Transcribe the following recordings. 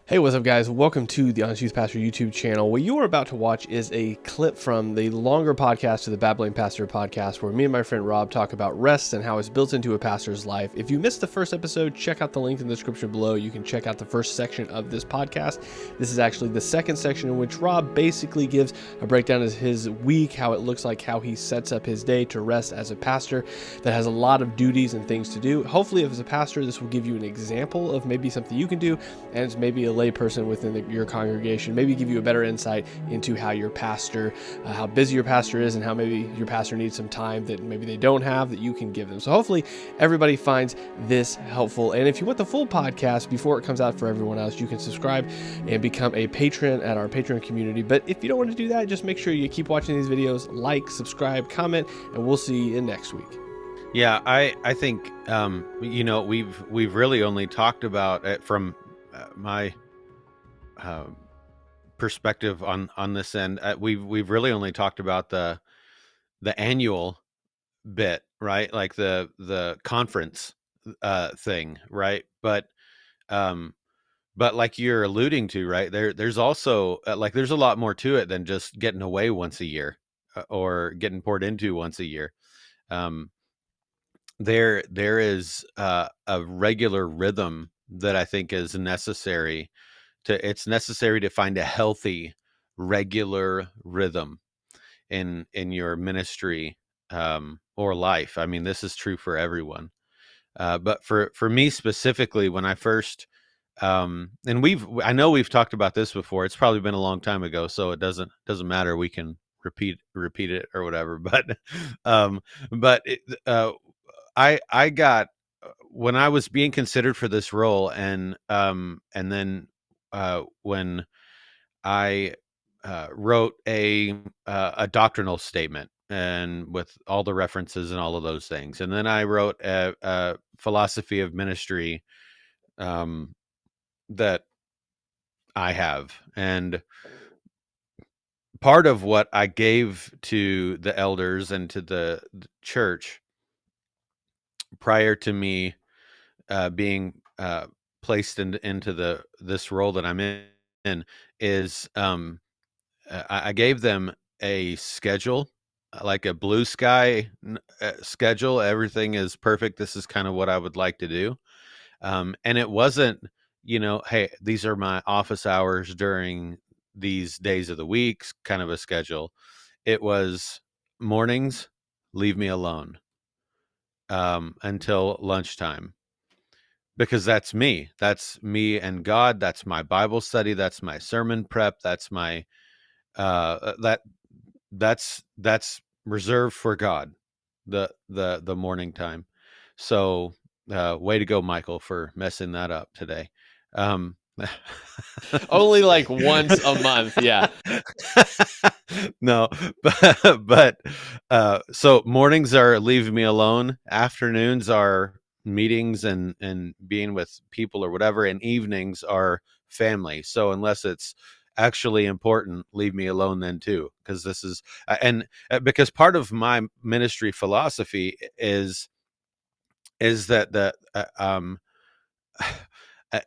Hey, what's up, guys? Welcome to the Honest Youth Pastor YouTube channel. What you are about to watch is a clip from the longer podcast to the Babbling Pastor podcast, where me and my friend Rob talk about rest and how it's built into a pastor's life. If you missed the first episode, check out the link in the description below. You can check out the first section of this podcast. This is actually the second section, in which Rob basically gives a breakdown of his week, how it looks like, how he sets up his day to rest as a pastor that has a lot of duties and things to do. Hopefully, as a pastor, this will give you an example of maybe something you can do, and it's maybe a lay person within your congregation, maybe give you a better insight into how your pastor, how busy your pastor is, and how maybe your pastor needs some time that maybe they don't have that you can give them. So hopefully everybody finds this helpful. And if you want the full podcast before it comes out for everyone else, you can subscribe and become a patron at our Patreon community. But if you don't want to do that, just make sure you keep watching these videos, like, subscribe, comment, and we'll see you next week. Yeah, I think we've really only talked about it from my perspective on this end. We've really only talked about the annual bit, right? Like the conference thing, right? But like you're alluding to, right? There's also there's a lot more to it than just getting away once a year or getting poured into once a year. There is a regular rhythm that I think is necessary. It's necessary to find a healthy, regular rhythm in your ministry or life. I mean, this is true for everyone. But for me specifically, when I first and I know we've talked about this before. It's probably been a long time ago, so it doesn't matter. We can repeat it or whatever. I got when I was being considered for this role, and then when I wrote a doctrinal statement, and with all the references and all of those things, and then I wrote a philosophy of ministry that I have, and part of what I gave to the elders and to the church prior to me being placed into this role that I'm in is I gave them a schedule, like a blue sky schedule. Everything is perfect. This is kind of what I would like to do. And it wasn't, hey, these are my office hours during these days of the week, kind of a schedule. It was mornings, leave me alone until lunchtime. Because that's me and God. That's my Bible study. That's my sermon prep. That's my that's reserved for God, the morning time. So way to go, Michael, for messing that up today. Only like once a month. Yeah. No, but so mornings are leave me alone. Afternoons are meetings and being with people or whatever, and evenings are family. So unless it's actually important, leave me alone then too, because this is and because part of my ministry philosophy is that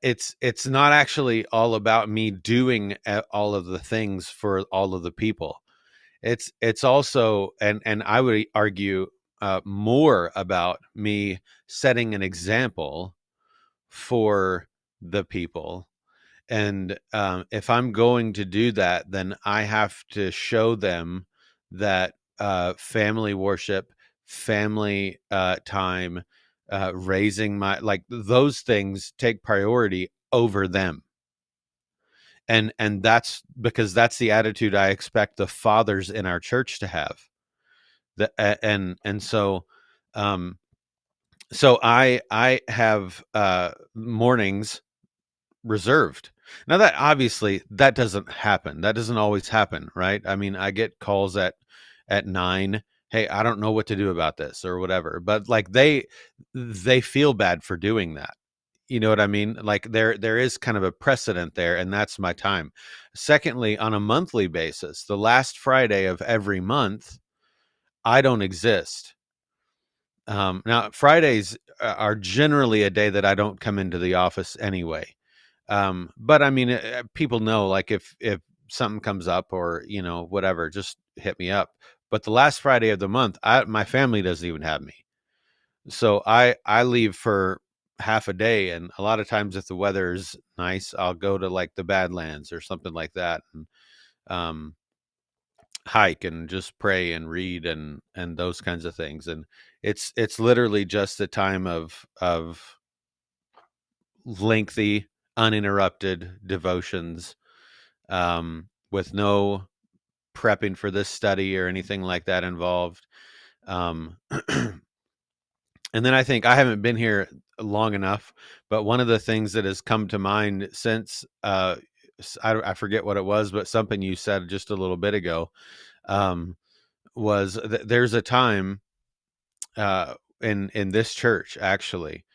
it's not actually all about me doing all of the things for all of the people. It's also, and I would argue more about me setting an example for the people. And if I'm going to do that, then I have to show them that family worship, family time, raising those things take priority over them. And that's because that's the attitude I expect the fathers in our church to have. So I have mornings reserved. Now that obviously that doesn't happen. That doesn't always happen, right? I mean, I get calls at 9. Hey, I don't know what to do about this or whatever. But like they feel bad for doing that. You know what I mean? Like there is kind of a precedent there, and that's my time. Secondly, on a monthly basis, the last Friday of every month, I don't exist. Now Fridays are generally a day that I don't come into the office anyway. But I mean, people know, like, if something comes up or, whatever, just hit me up. But the last Friday of the month, my family doesn't even have me. So I leave for half a day. And a lot of times if the weather's nice, I'll go to like the Badlands or something like that. And, um, hike and just pray and read and those kinds of things. And it's literally just a time of lengthy, uninterrupted devotions, with no prepping for this study or anything like that involved. Um, and then I think I haven't been here long enough, but one of the things that has come to mind since, I forget what it was, but something you said just a little bit ago, um, was there's a time, in this church, actually,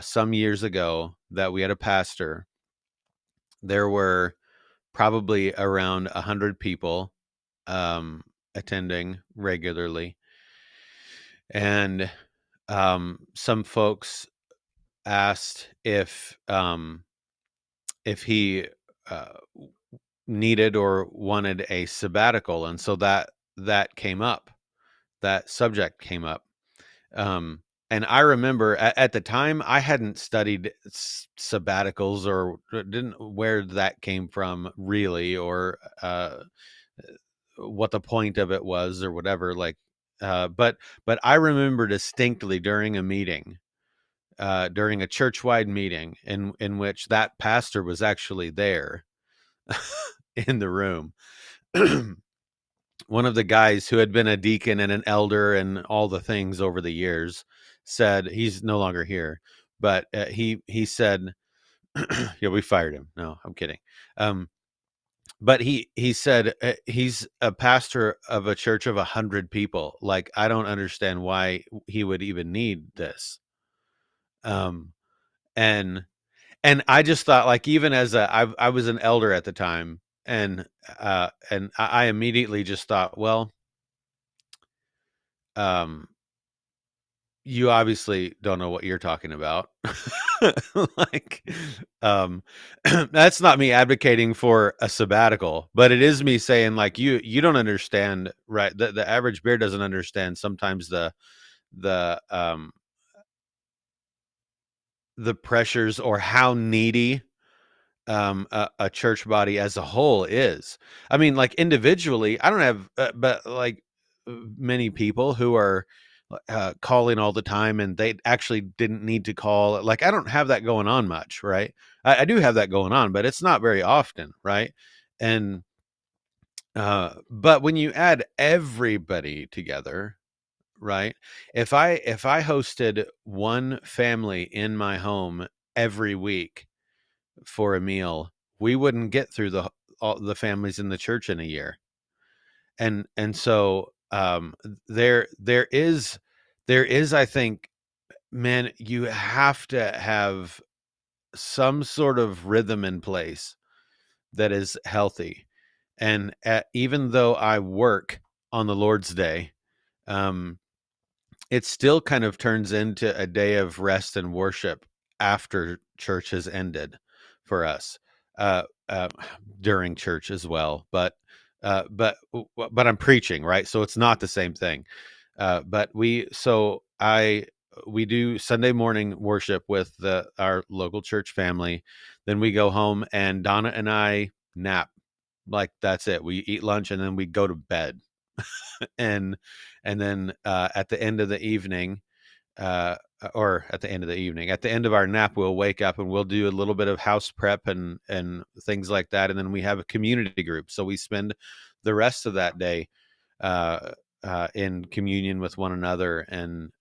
some years ago, that we had a pastor. There were probably around 100 people, attending regularly. And, some folks asked if he, uh, needed or wanted a sabbatical. And so that came up, that subject came up. And I remember at the time I hadn't studied sabbaticals or didn't where that came from really, or what the point of it was or whatever. Like, but I remember distinctly during a meeting, during a church-wide meeting in which that pastor was actually there in the room. One of the guys who had been a deacon and an elder and all the things over the years said, he's no longer here, but he said, yeah, we fired him. No, I'm kidding. But he said, he's a pastor of a church of 100 people. Like, I don't understand why he would even need this. Um, and I just thought, like, even as I was an elder at the time, and I immediately just thought, well, you obviously don't know what you're talking about. Like, that's not me advocating for a sabbatical, but it is me saying, like, you don't understand, right? The average bear doesn't understand sometimes the the pressures or how needy, a church body as a whole is. I mean, like, individually, I don't have, but like, many people who are, calling all the time, and they actually didn't need to call. Like, I don't have that going on much, right? I do have that going on, but it's not very often, right? And, but when you add everybody together, right? If I hosted one family in my home every week for a meal, we wouldn't get through all the families in the church in a year. And so, there is, I think, man, you have to have some sort of rhythm in place that is healthy. And even though I work on the Lord's Day, um, it still kind of turns into a day of rest and worship after church has ended for us, uh, uh, during church as well. But I'm preaching, right? So it's not the same thing. But we do Sunday morning worship with our local church family. Then we go home, and Donna and I nap. Like, that's it. We eat lunch and then we go to bed. and then, at the end of the evening, uh, at the end of our nap, we'll wake up and we'll do a little bit of house prep and things like that. And then we have a community group. So we spend the rest of that day, in communion with one another, and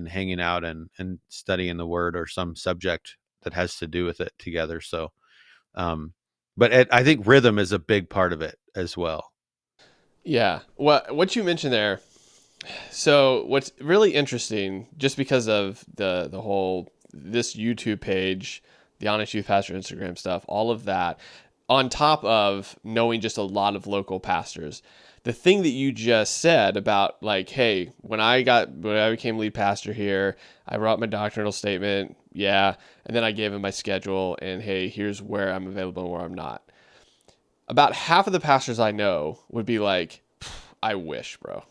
hanging out and studying the word or some subject that has to do with it together. So, but I think rhythm is a big part of it as well. Yeah. What you mentioned there. So what's really interesting, just because of the whole this YouTube page, the Honest Youth Pastor Instagram stuff, all of that, on top of knowing just a lot of local pastors, the thing that you just said about like, hey, when I became lead pastor here, I wrote my doctrinal statement. Yeah. And then I gave him my schedule and hey, here's where I'm available and where I'm not. About half of the pastors I know would be like, I wish, bro.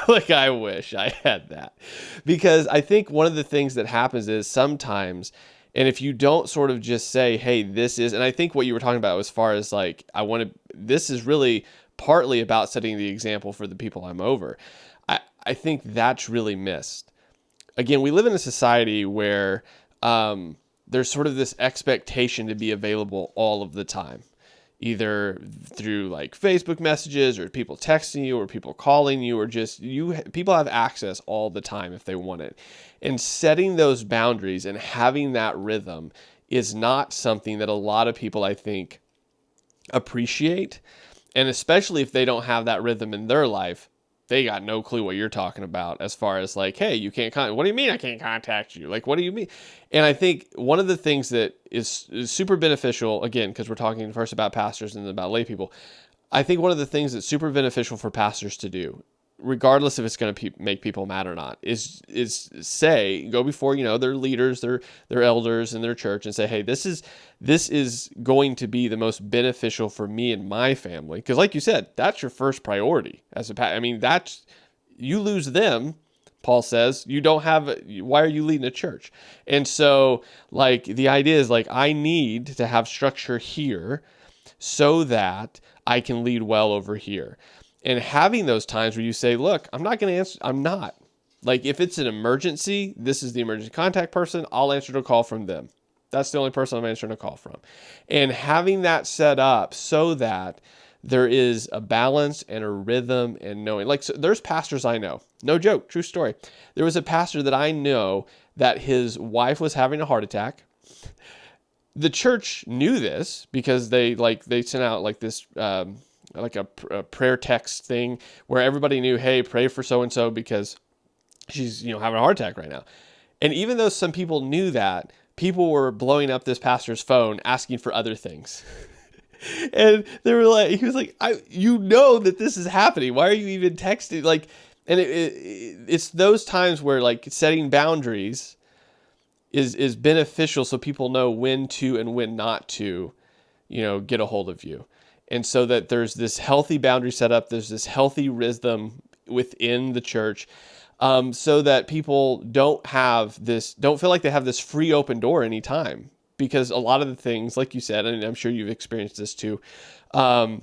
Like, I wish I had that. Because I think one of the things that happens is sometimes, and if you don't sort of just say, hey, this is, and I think what you were talking about as far as like, this is really partly about setting the example for the people I'm over. I think that's really missed. Again, we live in a society where there's sort of this expectation to be available all of the time, either through like Facebook messages or people texting you or people calling you or just people have access all the time if they want it. And setting those boundaries and having that rhythm is not something that a lot of people, I think, appreciate. And especially if they don't have that rhythm in their life, they got no clue what you're talking about as far as like, hey, you can't what do you mean I can't contact you? Like, what do you mean? And I think one of the things that is super beneficial, again, because we're talking first about pastors and then about lay people, I think one of the things that's super beneficial for pastors to do, regardless if it's going to make people mad or not, is go before, their leaders, their elders in their church and say, hey, this is going to be the most beneficial for me and my family. Because like you said, that's your first priority as a pastor. I mean, you lose them, Paul says, why are you leading a church? And so like the idea is like, I need to have structure here so that I can lead well over here. And having those times where you say, look, I'm not going to answer. I'm not. Like, if it's an emergency, this is the emergency contact person. I'll answer the call from them. That's the only person I'm answering a call from. And having that set up so that there is a balance and a rhythm and knowing. Like, so there's pastors I know. No joke, true story. There was a pastor that I know that his wife was having a heart attack. The church knew this because they sent out like this... like a prayer text thing where everybody knew, hey, pray for so-and-so because she's, having a heart attack right now. And even though some people knew that, people were blowing up this pastor's phone asking for other things. And they were like, he was like, that this is happening. Why are you even texting? Like, and it's those times where like setting boundaries is beneficial so people know when to and when not to, get a hold of you. And so that there's this healthy boundary set up, there's this healthy rhythm within the church, so that people don't feel like they have this free open door anytime. Because a lot of the things, like you said, and I'm sure you've experienced this too, a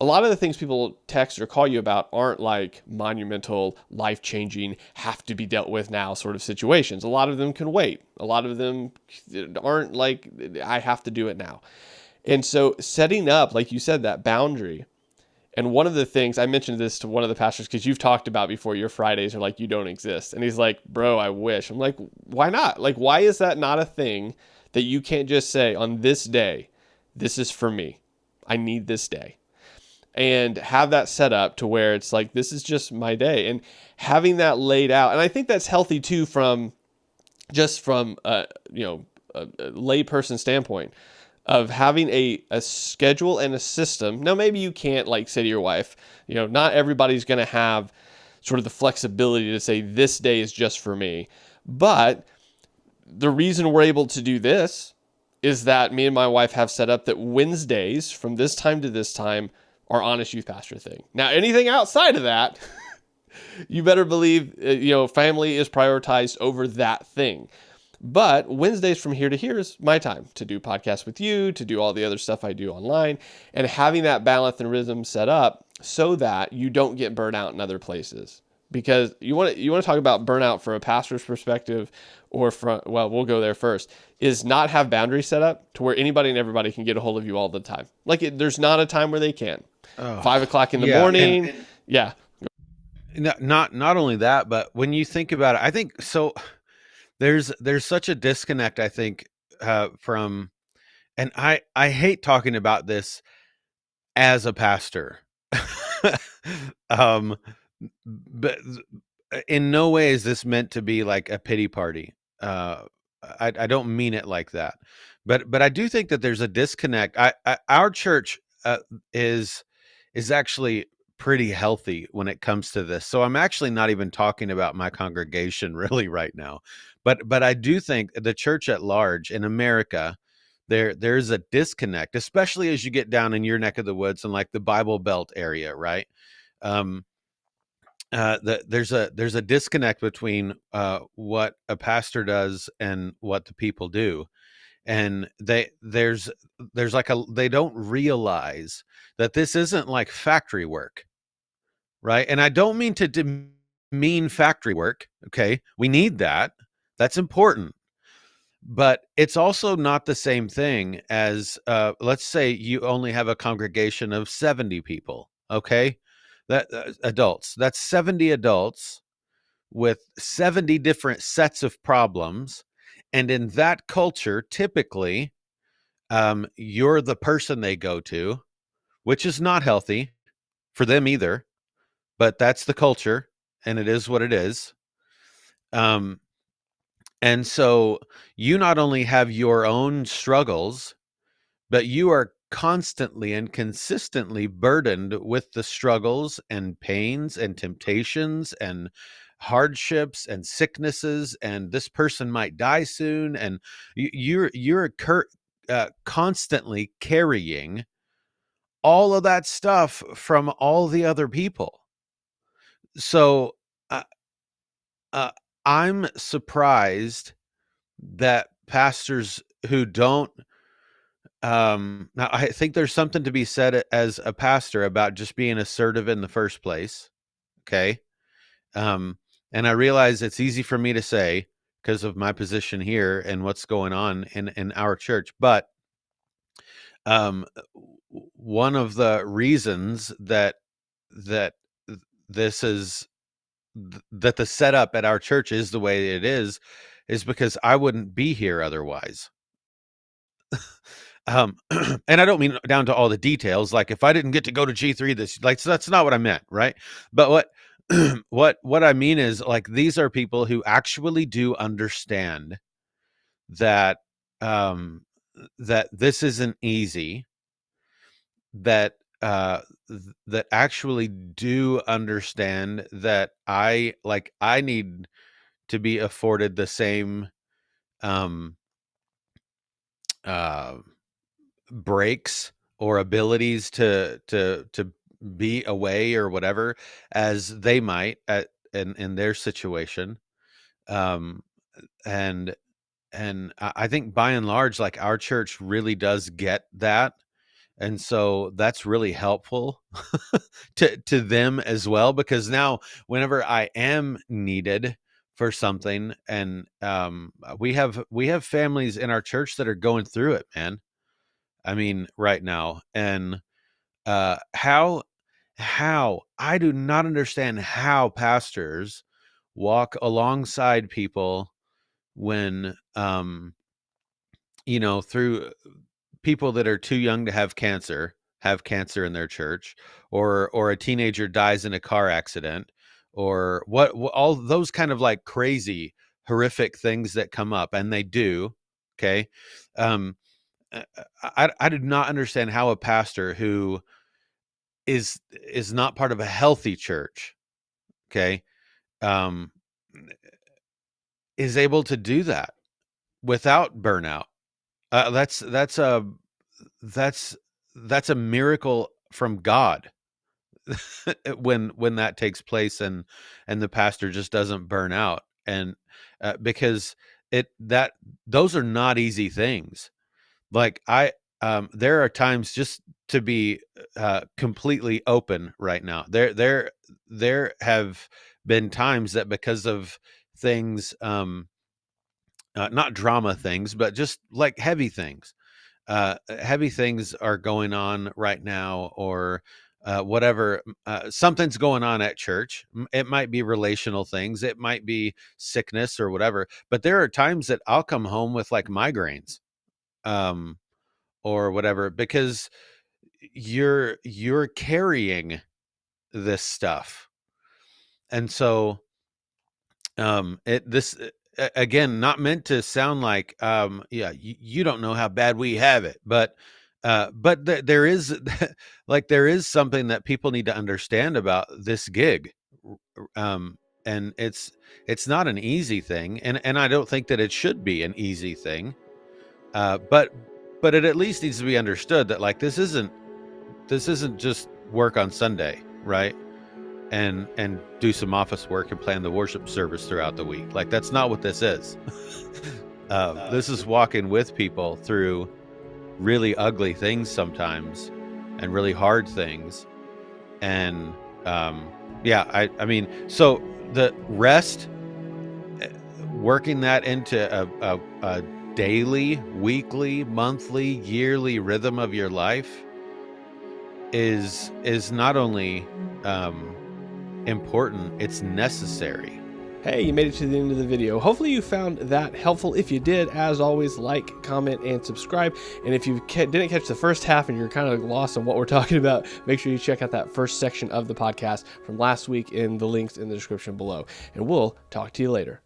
lot of the things people text or call you about aren't like monumental, life-changing, have to be dealt with now sort of situations. A lot of them can wait. A lot of them aren't like, I have to do it now. And so setting up, like you said, that boundary. And one of the things, I mentioned this to one of the pastors because you've talked about before, your Fridays are like, you don't exist. And he's like, bro, I wish. I'm like, why not? Like, why is that not a thing that you can't just say on this day, this is for me. I need this day. And have that set up to where it's like, this is just my day. And having that laid out. And I think that's healthy too from a lay person standpoint. Of having a schedule and a system. Now, maybe you can't like say to your wife, not everybody's going to have sort of the flexibility to say this day is just for me. But the reason we're able to do this is that me and my wife have set up that Wednesdays from this time to this time are Honest Youth Pastor thing. Now, anything outside of that, you better believe, family is prioritized over that thing. But Wednesdays from here to here is my time to do podcasts with you, to do all the other stuff I do online, and having that balance and rhythm set up so that you don't get burnt out in other places. Because you want to talk about burnout from a pastor's perspective, or we'll go there first, is not have boundaries set up to where anybody and everybody can get a hold of you all the time. Like there's not a time where they can. 5 o'clock in the morning. Yeah. Not only that, but when you think about it, I think so. There's such a disconnect, I think, from, and I hate talking about this as a pastor, but in no way is this meant to be like a pity party. I don't mean it like that, but I do think that there's a disconnect. Our church is actually pretty healthy when it comes to this. So I'm actually not even talking about my congregation really right now, but I do think the church at large in America, there's a disconnect, especially as you get down in your neck of the woods and like the Bible Belt area, right? Um, there's a disconnect between what a pastor does and what the people do, and there's like they don't realize that this isn't like factory work, right? And I don't mean to demean factory work. Okay, we need that; that's important. But it's also not the same thing as, let's say you only have a congregation of 70 people. Okay, that adults. That's 70 adults with 70 different sets of problems. And in that culture, typically, you're the person they go to, which is not healthy for them either, but that's the culture and it is what it is. Um, and so you not only have your own struggles, but you are constantly and consistently burdened with the struggles and pains and temptations and hardships and sicknesses, and this person might die soon, and you're constantly carrying all of that stuff from all the other people. So uh, uh, I'm surprised that pastors who don't now I think there's something to be said as a pastor about just being assertive in the first place. Okay. Um, and I realize it's easy for me to say because of my position here and what's going on in our church. But um, one of the reasons that this is that the setup at our church is the way it is because I wouldn't be here otherwise. And I don't mean down to all the details. Like if I didn't get to go to G3 this, like, so that's not what I meant. Right. But what I mean is like, these are people who actually do understand that, that this isn't easy, that, that actually do understand that I need to be afforded the same, um, uh, breaks or abilities to be away or whatever as they might in their situation. um and I think by and large, like, our church really does get that, and so that's really helpful to them as well, because now whenever I am needed for something, and we have families in our church that are going through it, man. I mean, right now. And how I do not understand how pastors walk alongside people when, through people that are too young to have cancer in their church, or a teenager dies in a car accident, or all those kind of like crazy horrific things that come up, and they do. Okay. um I did not understand how a pastor who is not part of a healthy church, okay, um, is able to do that without burnout. That's that's that's a miracle from God when that takes place, and the pastor just doesn't burn out, and because it that those are not easy things. Like, there are times, just to be completely open right now. There have been times that because of things, not drama things, but just like heavy things are going on right now, or whatever. Something's going on at church. It might be relational things. It might be sickness or whatever. But there are times that I'll come home with like migraines. Um, or whatever, because you're carrying this stuff. And so it this again, not meant to sound like, yeah, you don't know how bad we have it, but there is like, there is something that people need to understand about this gig. And it's not an easy thing, and I don't think that it should be an easy thing. But it at least needs to be understood that, like, this isn't just work on Sunday, right? And do some office work and plan the worship service throughout the week. Like, that's not what this is. This is walking with people through really ugly things sometimes, and really hard things. And yeah, I mean, so the rest, working that into a daily, weekly, monthly, yearly rhythm of your life is not only important, it's necessary. Hey, you made it to the end of the video. Hopefully you found that helpful. If you did, as always, like, comment, and subscribe. And if you didn't catch the first half and you're kind of lost on what we're talking about, make sure you check out that first section of the podcast from last week in the links in the description below. And we'll talk to you later.